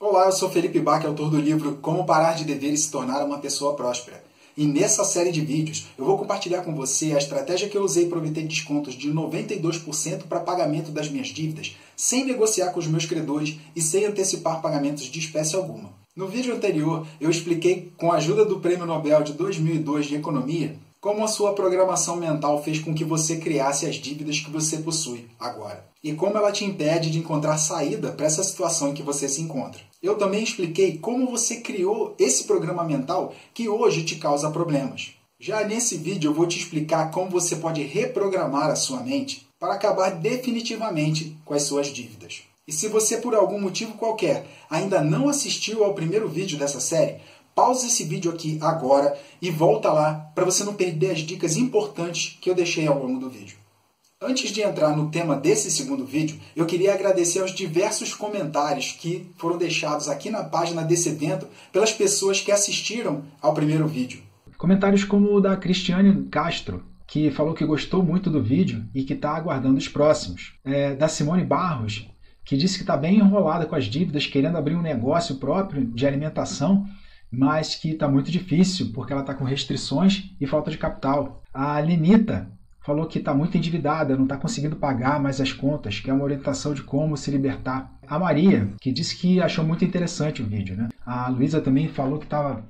Olá, eu sou Felipe Bach, autor do livro Como Parar de Dever e Se Tornar uma Pessoa Próspera. E nessa série de vídeos eu vou compartilhar com você a estratégia que eu usei para obter descontos de 92% para pagamento das minhas dívidas, sem negociar com os meus credores e sem antecipar pagamentos de espécie alguma. No vídeo anterior eu expliquei, com a ajuda do Prêmio Nobel de 2002 de Economia, como a sua programação mental fez com que você criasse as dívidas que você possui agora. E como ela te impede de encontrar saída para essa situação em que você se encontra. Eu também expliquei como você criou esse programa mental que hoje te causa problemas. Já nesse vídeo eu vou te explicar como você pode reprogramar a sua mente para acabar definitivamente com as suas dívidas. E se você por algum motivo qualquer ainda não assistiu ao primeiro vídeo dessa série, pausa esse vídeo aqui agora e volta lá para você não perder as dicas importantes que eu deixei ao longo do vídeo. Antes de entrar no tema desse segundo vídeo, eu queria agradecer aos diversos comentários que foram deixados aqui na página desse evento pelas pessoas que assistiram ao primeiro vídeo. Comentários como o da Cristiane Castro, que falou que gostou muito do vídeo e que está aguardando os próximos. Da Simone Barros, que disse que está bem enrolada com as dívidas, querendo abrir um negócio próprio de alimentação, mas que está muito difícil porque ela está com restrições e falta de capital. A Lenita falou que está muito endividada, não está conseguindo pagar mais as contas, que é uma orientação de como se libertar. A Maria, que disse que achou muito interessante o vídeo, né? A Luísa também falou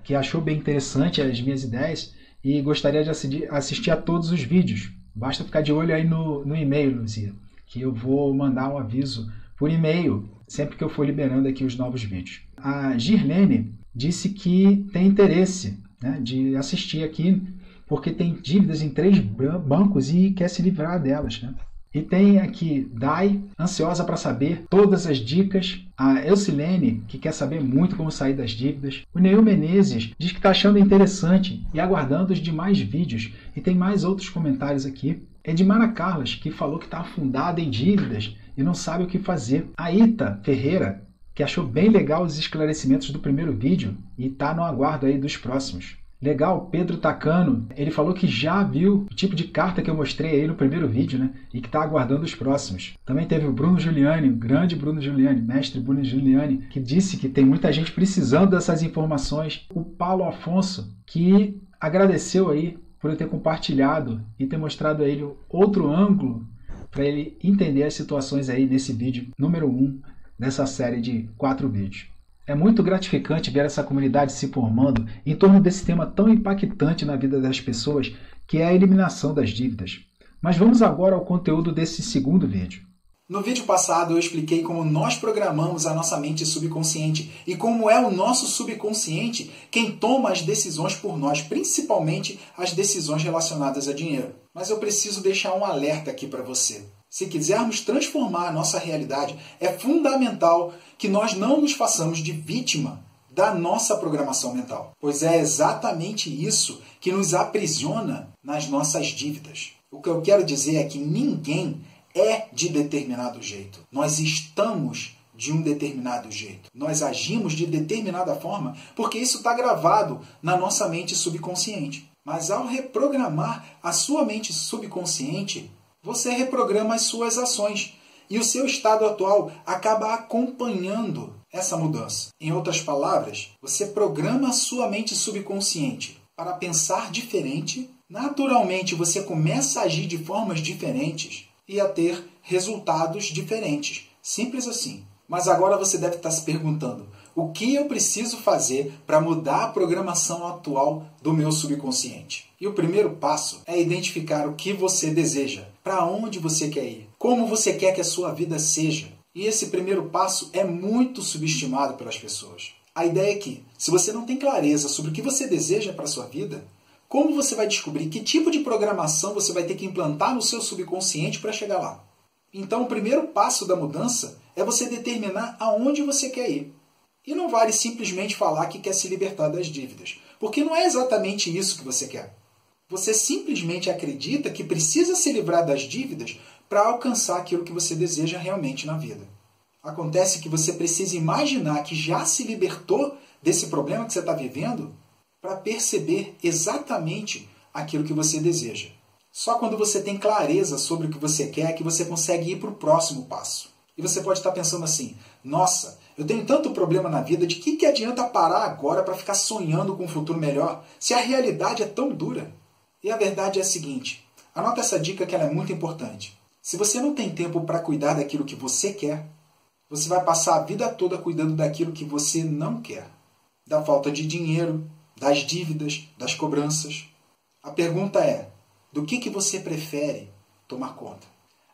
que achou bem interessante as minhas ideias e gostaria de assistir a todos os vídeos. Basta ficar de olho aí no e-mail, Luzia, que eu vou mandar um aviso por e-mail sempre que eu for liberando aqui os novos vídeos. A Girlene disse que tem interesse, né, de assistir aqui, porque tem dívidas em 3 bancos e quer se livrar delas, né? E tem aqui Dai, ansiosa para saber todas as dicas. A Elcilene, que quer saber muito como sair das dívidas. O Neil Menezes diz que está achando interessante e aguardando os demais vídeos. E tem mais outros comentários aqui. Edmara Carlas, que falou que está afundada em dívidas e não sabe o que fazer. A Ita Ferreira, que achou bem legal os esclarecimentos do primeiro vídeo e está no aguardo aí dos próximos. Legal, Pedro Tacano, ele falou que já viu o tipo de carta que eu mostrei aí no primeiro vídeo, né? E que está aguardando os próximos. Também teve o Bruno Giuliani, o grande Bruno Giuliani, mestre Bruno Giuliani, que disse que tem muita gente precisando dessas informações. O Paulo Afonso, que agradeceu aí por eu ter compartilhado e ter mostrado a ele outro ângulo para ele entender as situações aí nesse vídeo número 1 dessa série de 4 vídeos. É muito gratificante ver essa comunidade se formando em torno desse tema tão impactante na vida das pessoas, que é a eliminação das dívidas. Mas vamos agora ao conteúdo desse segundo vídeo. No vídeo passado eu expliquei como nós programamos a nossa mente subconsciente e como é o nosso subconsciente quem toma as decisões por nós, principalmente as decisões relacionadas a dinheiro. Mas eu preciso deixar um alerta aqui para você. Se quisermos transformar a nossa realidade, é fundamental que nós não nos façamos de vítima da nossa programação mental. Pois é exatamente isso que nos aprisiona nas nossas dívidas. O que eu quero dizer é que ninguém é de determinado jeito. Nós estamos de um determinado jeito. Nós agimos de determinada forma porque isso está gravado na nossa mente subconsciente. Mas ao reprogramar a sua mente subconsciente, você reprograma as suas ações e o seu estado atual acaba acompanhando essa mudança. Em outras palavras, você programa a sua mente subconsciente para pensar diferente. Naturalmente, você começa a agir de formas diferentes e a ter resultados diferentes. Simples assim. Mas agora você deve estar se perguntando: o que eu preciso fazer para mudar a programação atual do meu subconsciente? E o primeiro passo é identificar o que você deseja, para onde você quer ir, como você quer que a sua vida seja. E esse primeiro passo é muito subestimado pelas pessoas. A ideia é que, se você não tem clareza sobre o que você deseja para a sua vida, como você vai descobrir que tipo de programação você vai ter que implantar no seu subconsciente para chegar lá? Então, o primeiro passo da mudança é você determinar aonde você quer ir. E não vale simplesmente falar que quer se libertar das dívidas, porque não é exatamente isso que você quer. Você simplesmente acredita que precisa se livrar das dívidas para alcançar aquilo que você deseja realmente na vida. Acontece que você precisa imaginar que já se libertou desse problema que você está vivendo para perceber exatamente aquilo que você deseja. Só quando você tem clareza sobre o que você quer é que você consegue ir para o próximo passo. E você pode estar pensando assim: nossa, Eu tenho tanto problema na vida, de que adianta parar agora para ficar sonhando com um futuro melhor, se a realidade é tão dura? E a verdade é a seguinte, anota essa dica que ela é muito importante. Se você não tem tempo para cuidar daquilo que você quer, você vai passar a vida toda cuidando daquilo que você não quer. Da falta de dinheiro, das dívidas, das cobranças. A pergunta é, do que você prefere tomar conta?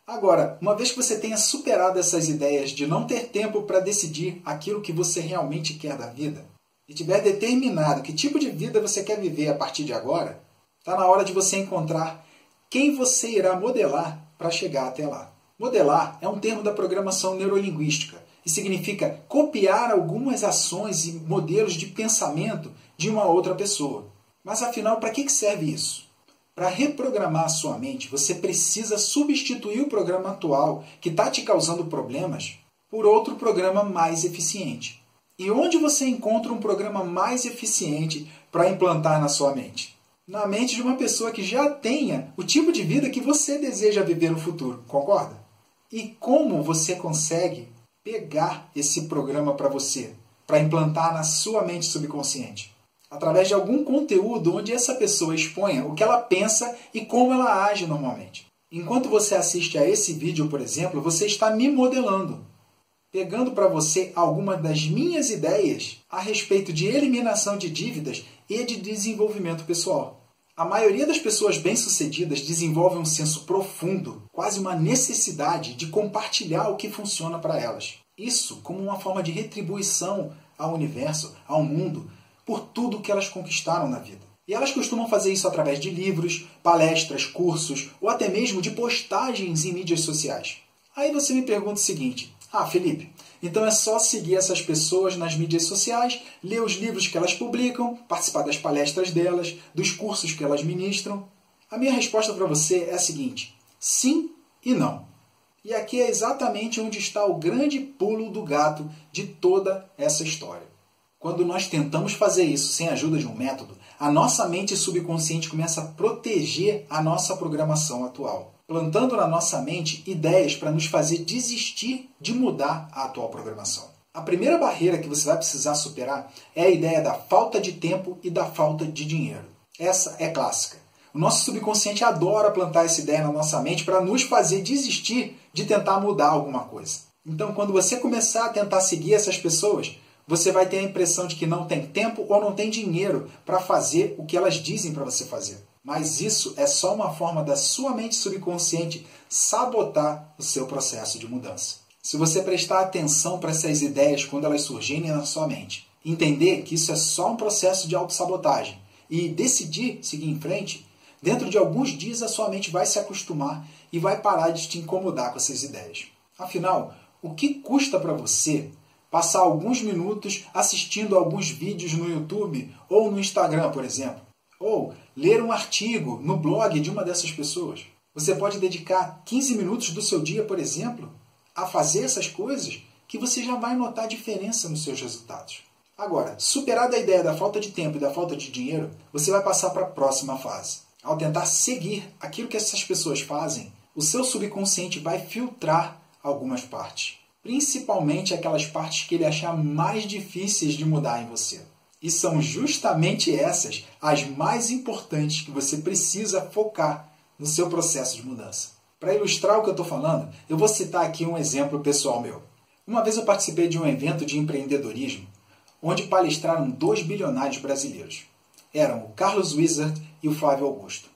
Agora, uma vez que você tenha superado essas ideias de não ter tempo para decidir aquilo que você realmente quer da vida, e tiver determinado que tipo de vida você quer viver a partir de agora, está na hora de você encontrar quem você irá modelar para chegar até lá. Modelar é um termo da programação neurolinguística e significa copiar algumas ações e modelos de pensamento de uma outra pessoa. Mas afinal, para que serve isso? Para reprogramar a sua mente, você precisa substituir o programa atual que está te causando problemas por outro programa mais eficiente. E onde você encontra um programa mais eficiente para implantar na sua mente? Na mente de uma pessoa que já tenha o tipo de vida que você deseja viver no futuro, concorda? E como você consegue pegar esse programa para você, para implantar na sua mente subconsciente? Através de algum conteúdo onde essa pessoa exponha o que ela pensa e como ela age normalmente. Enquanto você assiste a esse vídeo, por exemplo, você está me modelando, pegando para você algumas das minhas ideias a respeito de eliminação de dívidas e de desenvolvimento pessoal. A maioria das pessoas bem-sucedidas desenvolve um senso profundo, quase uma necessidade de compartilhar o que funciona para elas. Isso como uma forma de retribuição ao universo, ao mundo, por tudo que elas conquistaram na vida. E elas costumam fazer isso através de livros, palestras, cursos ou até mesmo de postagens em mídias sociais. Aí você me pergunta o seguinte, Felipe, então é só seguir essas pessoas nas mídias sociais, ler os livros que elas publicam, participar das palestras delas, dos cursos que elas ministram? A minha resposta para você é a seguinte, sim e não. E aqui é exatamente onde está o grande pulo do gato de toda essa história. Quando nós tentamos fazer isso sem a ajuda de um método, a nossa mente subconsciente começa a proteger a nossa programação atual, plantando na nossa mente ideias para nos fazer desistir de mudar a atual programação. A primeira barreira que você vai precisar superar é a ideia da falta de tempo e da falta de dinheiro. Essa é clássica. O nosso subconsciente adora plantar essa ideia na nossa mente para nos fazer desistir de tentar mudar alguma coisa. Então, quando você começar a tentar seguir essas pessoas, você vai ter a impressão de que não tem tempo ou não tem dinheiro para fazer o que elas dizem para você fazer. Mas isso é só uma forma da sua mente subconsciente sabotar o seu processo de mudança. Se você prestar atenção para essas ideias quando elas surgirem na sua mente, entender que isso é só um processo de autossabotagem e decidir seguir em frente, dentro de alguns dias a sua mente vai se acostumar e vai parar de te incomodar com essas ideias. Afinal, o que custa para você passar alguns minutos assistindo alguns vídeos no YouTube ou no Instagram, por exemplo? Ou ler um artigo no blog de uma dessas pessoas? Você pode dedicar 15 minutos do seu dia, por exemplo, a fazer essas coisas que você já vai notar diferença nos seus resultados. Agora, superada a ideia da falta de tempo e da falta de dinheiro, você vai passar para a próxima fase. Ao tentar seguir aquilo que essas pessoas fazem, o seu subconsciente vai filtrar algumas partes. Principalmente aquelas partes que ele achar mais difíceis de mudar em você. E são justamente essas as mais importantes que você precisa focar no seu processo de mudança. Para ilustrar o que eu estou falando, eu vou citar aqui um exemplo pessoal meu. Uma vez eu participei de um evento de empreendedorismo, onde palestraram 2 bilionários brasileiros. Eram o Carlos Wizard e o Flávio Augusto.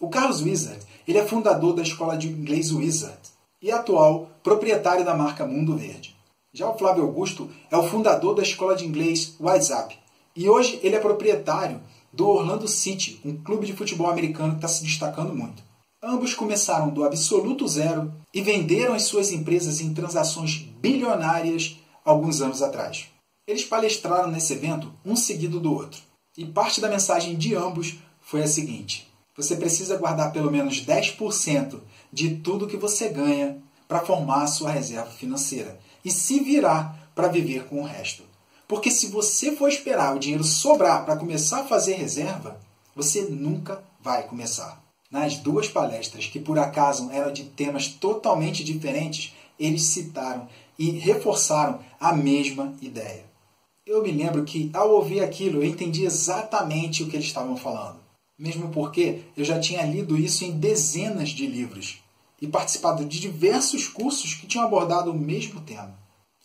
O Carlos Wizard, ele é fundador da escola de inglês Wizard e atual proprietário da marca Mundo Verde. Já o Flávio Augusto é o fundador da escola de inglês WhatsApp e hoje ele é proprietário do Orlando City, um clube de futebol americano que está se destacando muito. Ambos começaram do absoluto zero e venderam as suas empresas em transações bilionárias alguns anos atrás. Eles palestraram nesse evento um seguido do outro. E parte da mensagem de ambos foi a seguinte: você precisa guardar pelo menos 10% de tudo que você ganha para formar a sua reserva financeira e se virar para viver com o resto. Porque se você for esperar o dinheiro sobrar para começar a fazer reserva, você nunca vai começar. Nas 2 palestras, que por acaso eram de temas totalmente diferentes, eles citaram e reforçaram a mesma ideia. Eu me lembro que, ao ouvir aquilo, eu entendi exatamente o que eles estavam falando. Mesmo porque eu já tinha lido isso em dezenas de livros e participado de diversos cursos que tinham abordado o mesmo tema.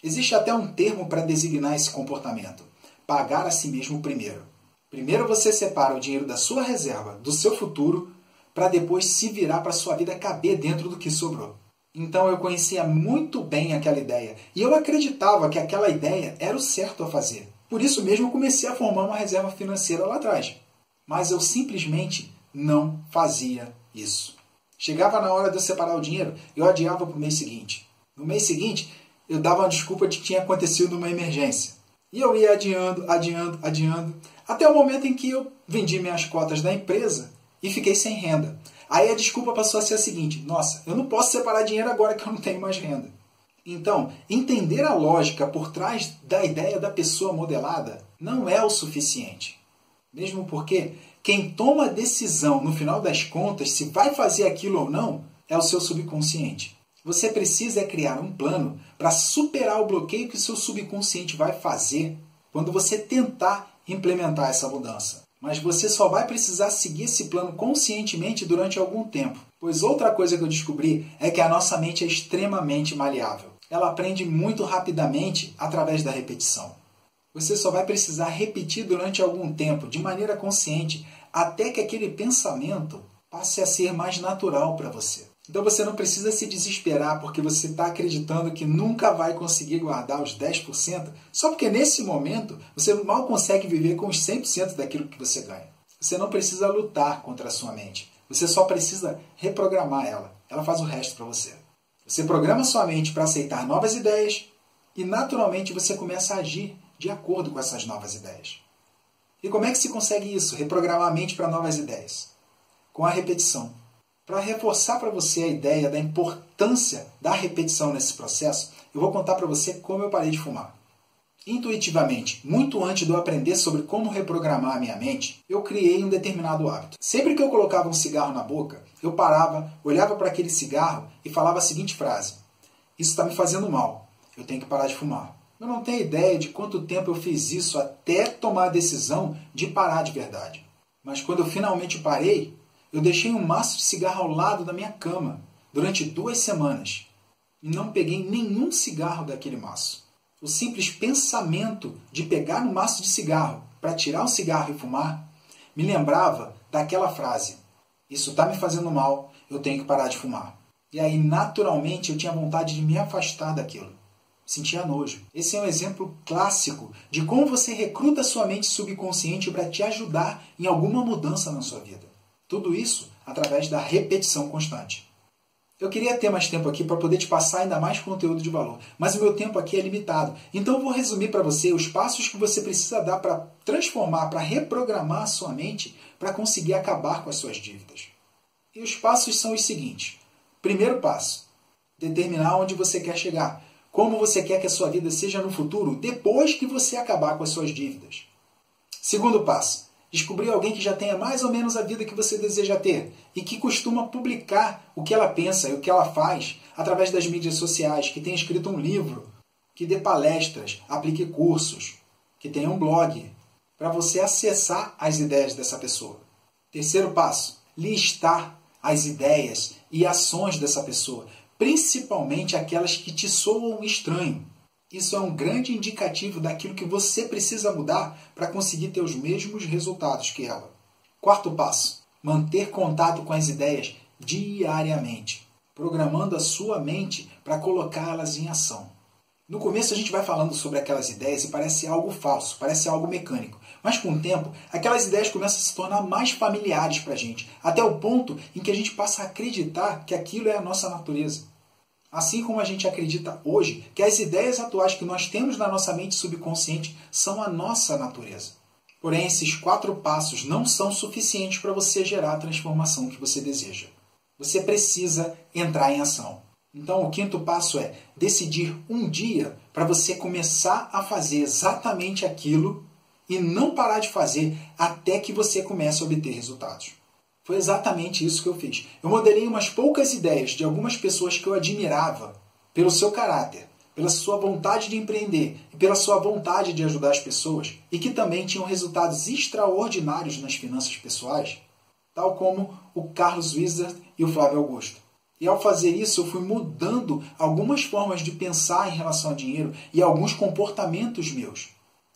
Existe até um termo para designar esse comportamento: pagar a si mesmo primeiro. Primeiro você separa o dinheiro da sua reserva, do seu futuro, para depois se virar para a sua vida caber dentro do que sobrou. Então eu conhecia muito bem aquela ideia e eu acreditava que aquela ideia era o certo a fazer. Por isso mesmo eu comecei a formar uma reserva financeira lá atrás. Mas eu simplesmente não fazia isso. Chegava na hora de eu separar o dinheiro, eu adiava para o mês seguinte. No mês seguinte, eu dava uma desculpa de que tinha acontecido uma emergência. E eu ia adiando, até o momento em que eu vendi minhas cotas da empresa e fiquei sem renda. Aí a desculpa passou a ser a seguinte: nossa, eu não posso separar dinheiro agora que eu não tenho mais renda. Então, entender a lógica por trás da ideia da pessoa modelada não é o suficiente. Mesmo porque quem toma a decisão, no final das contas, se vai fazer aquilo ou não, é o seu subconsciente. Você precisa criar um plano para superar o bloqueio que o seu subconsciente vai fazer quando você tentar implementar essa mudança. Mas você só vai precisar seguir esse plano conscientemente durante algum tempo. Pois outra coisa que eu descobri é que a nossa mente é extremamente maleável. Ela aprende muito rapidamente através da repetição. Você só vai precisar repetir durante algum tempo, de maneira consciente, até que aquele pensamento passe a ser mais natural para você. Então você não precisa se desesperar porque você está acreditando que nunca vai conseguir guardar os 10%, só porque nesse momento você mal consegue viver com os 100% daquilo que você ganha. Você não precisa lutar contra a sua mente. Você só precisa reprogramar ela. Ela faz o resto para você. Você programa sua mente para aceitar novas ideias e naturalmente você começa a agir de acordo com essas novas ideias. E como é que se consegue isso? Reprogramar a mente para novas ideias? Com a repetição. Para reforçar para você a ideia da importância da repetição nesse processo, eu vou contar para você como eu parei de fumar. Intuitivamente, muito antes de eu aprender sobre como reprogramar a minha mente, eu criei um determinado hábito. Sempre que eu colocava um cigarro na boca, eu parava, olhava para aquele cigarro e falava a seguinte frase: isso está me fazendo mal, eu tenho que parar de fumar. Eu não tenho ideia de quanto tempo eu fiz isso até tomar a decisão de parar de verdade. Mas quando eu finalmente parei, eu deixei um maço de cigarro ao lado da minha cama durante 2 semanas e não peguei nenhum cigarro daquele maço. O simples pensamento de pegar no maço de cigarro para tirar o cigarro e fumar me lembrava daquela frase: isso está me fazendo mal, eu tenho que parar de fumar. E aí, naturalmente, eu tinha vontade de me afastar daquilo. Sentia nojo. Esse é um exemplo clássico de como você recruta sua mente subconsciente para te ajudar em alguma mudança na sua vida. Tudo isso através da repetição constante. Eu queria ter mais tempo aqui para poder te passar ainda mais conteúdo de valor, mas o meu tempo aqui é limitado. Então eu vou resumir para você os passos que você precisa dar para transformar, para reprogramar a sua mente para conseguir acabar com as suas dívidas. E os passos são os seguintes. Primeiro passo: determinar onde você quer chegar. Como você quer que a sua vida seja no futuro depois que você acabar com as suas dívidas. Segundo passo: descobrir alguém que já tenha mais ou menos a vida que você deseja ter e que costuma publicar o que ela pensa e o que ela faz através das mídias sociais, que tenha escrito um livro, que dê palestras, aplique cursos, que tenha um blog, para você acessar as ideias dessa pessoa. Terceiro passo: listar as ideias e ações dessa pessoa, principalmente aquelas que te soam estranho. Isso é um grande indicativo daquilo que você precisa mudar para conseguir ter os mesmos resultados que ela. Quarto passo: manter contato com as ideias diariamente, programando a sua mente para colocá-las em ação. No começo a gente vai falando sobre aquelas ideias e parece algo falso, parece algo mecânico. Mas com o tempo, aquelas ideias começam a se tornar mais familiares para a gente, até o ponto em que a gente passa a acreditar que aquilo é a nossa natureza. Assim como a gente acredita hoje que as ideias atuais que nós temos na nossa mente subconsciente são a nossa natureza. Porém, esses 4 passos não são suficientes para você gerar a transformação que você deseja. Você precisa entrar em ação. Então, o 5º passo é decidir um dia para você começar a fazer exatamente aquilo e não parar de fazer até que você comece a obter resultados. Foi exatamente isso que eu fiz. Eu modelei umas poucas ideias de algumas pessoas que eu admirava pelo seu caráter, pela sua vontade de empreender e pela sua vontade de ajudar as pessoas, e que também tinham resultados extraordinários nas finanças pessoais, tal como o Carlos Wizard e o Flávio Augusto. E ao fazer isso, eu fui mudando algumas formas de pensar em relação a dinheiro e alguns comportamentos meus.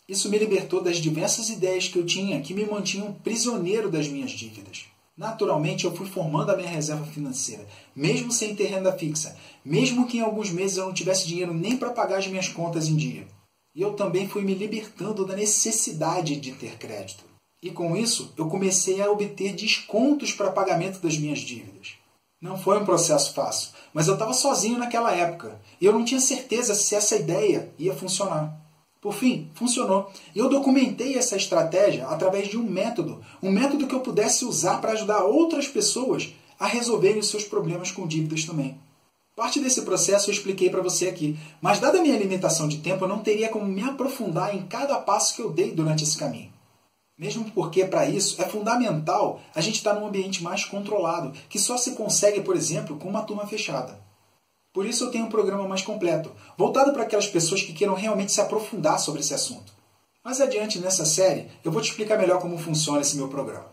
Isso me libertou das diversas ideias que eu tinha que me mantinham prisioneiro das minhas dívidas. Naturalmente, eu fui formando a minha reserva financeira, mesmo sem ter renda fixa, mesmo que em alguns meses eu não tivesse dinheiro nem para pagar as minhas contas em dia. E eu também fui me libertando da necessidade de ter crédito. E com isso, eu comecei a obter descontos para pagamento das minhas dívidas. Não foi um processo fácil, mas eu estava sozinho naquela época e eu não tinha certeza se essa ideia ia funcionar. Por fim, funcionou. E eu documentei essa estratégia através de um método que eu pudesse usar para ajudar outras pessoas a resolverem os seus problemas com dívidas também. Parte desse processo eu expliquei para você aqui, mas dada a minha limitação de tempo, eu não teria como me aprofundar em cada passo que eu dei durante esse caminho. Mesmo porque, para isso, é fundamental a gente estar num ambiente mais controlado, que só se consegue, por exemplo, com uma turma fechada. Por isso eu tenho um programa mais completo, voltado para aquelas pessoas que queiram realmente se aprofundar sobre esse assunto. Mais adiante nessa série, eu vou te explicar melhor como funciona esse meu programa.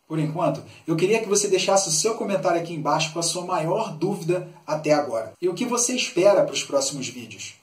Por enquanto, eu queria que você deixasse o seu comentário aqui embaixo com a sua maior dúvida até agora. E o que você espera para os próximos vídeos.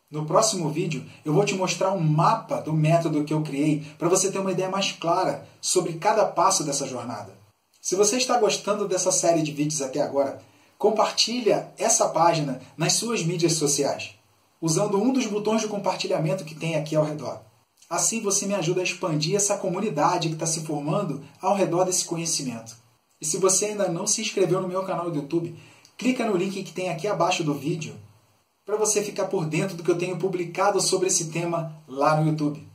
No próximo vídeo, eu vou te mostrar um mapa do método que eu criei para você ter uma ideia mais clara sobre cada passo dessa jornada. Se você está gostando dessa série de vídeos até agora, compartilha essa página nas suas mídias sociais, usando um dos botões de compartilhamento que tem aqui ao redor. Assim você me ajuda a expandir essa comunidade que está se formando ao redor desse conhecimento. E se você ainda não se inscreveu no meu canal do YouTube, clica no link que tem aqui abaixo do vídeo para você ficar por dentro do que eu tenho publicado sobre esse tema lá no YouTube.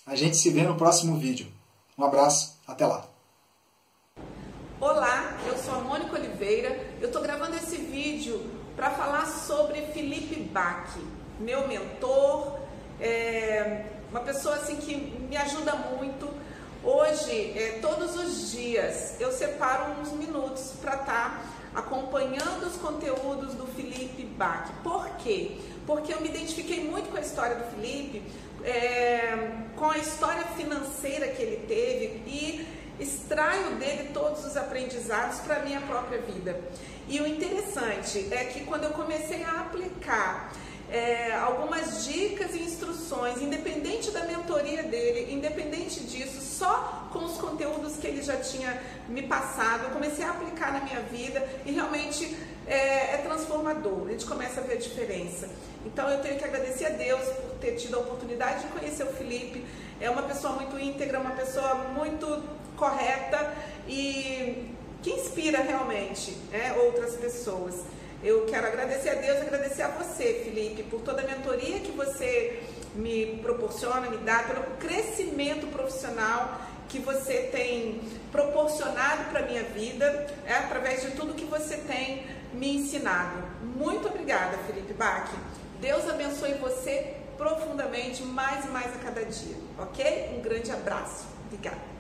A gente se vê no próximo vídeo. Um abraço, até lá! Olá, eu sou a Mônica Oliveira. Eu estou gravando esse vídeo para falar sobre Felipe Bach, meu mentor, uma pessoa assim que me ajuda muito. Hoje, todos os dias, eu separo uns minutos para estar acompanhando os conteúdos do Felipe Bach. Por quê? Porque eu me identifiquei muito com a história do Felipe, com a história financeira que ele teve e extraio dele todos os aprendizados para a minha própria vida. E o interessante é que quando eu comecei a aplicar algumas dicas e instruções, independente da mentoria dele, independente disso, só com os conteúdos que ele já tinha me passado, eu comecei a aplicar na minha vida e realmente é transformador, a gente começa a ver a diferença. Então eu tenho que agradecer a Deus por ter tido a oportunidade de conhecer o Felipe. É uma pessoa muito íntegra, uma pessoa muito correta e que inspira realmente outras pessoas. Eu quero agradecer a Deus, agradecer a você, Felipe, por toda a mentoria que você me proporciona, me dá, pelo crescimento profissional que você tem proporcionado para a minha vida, através de tudo que você tem me ensinado. Muito obrigada, Felipe Bach. Deus abençoe você profundamente, mais e mais a cada dia, ok? Um grande abraço. Obrigada.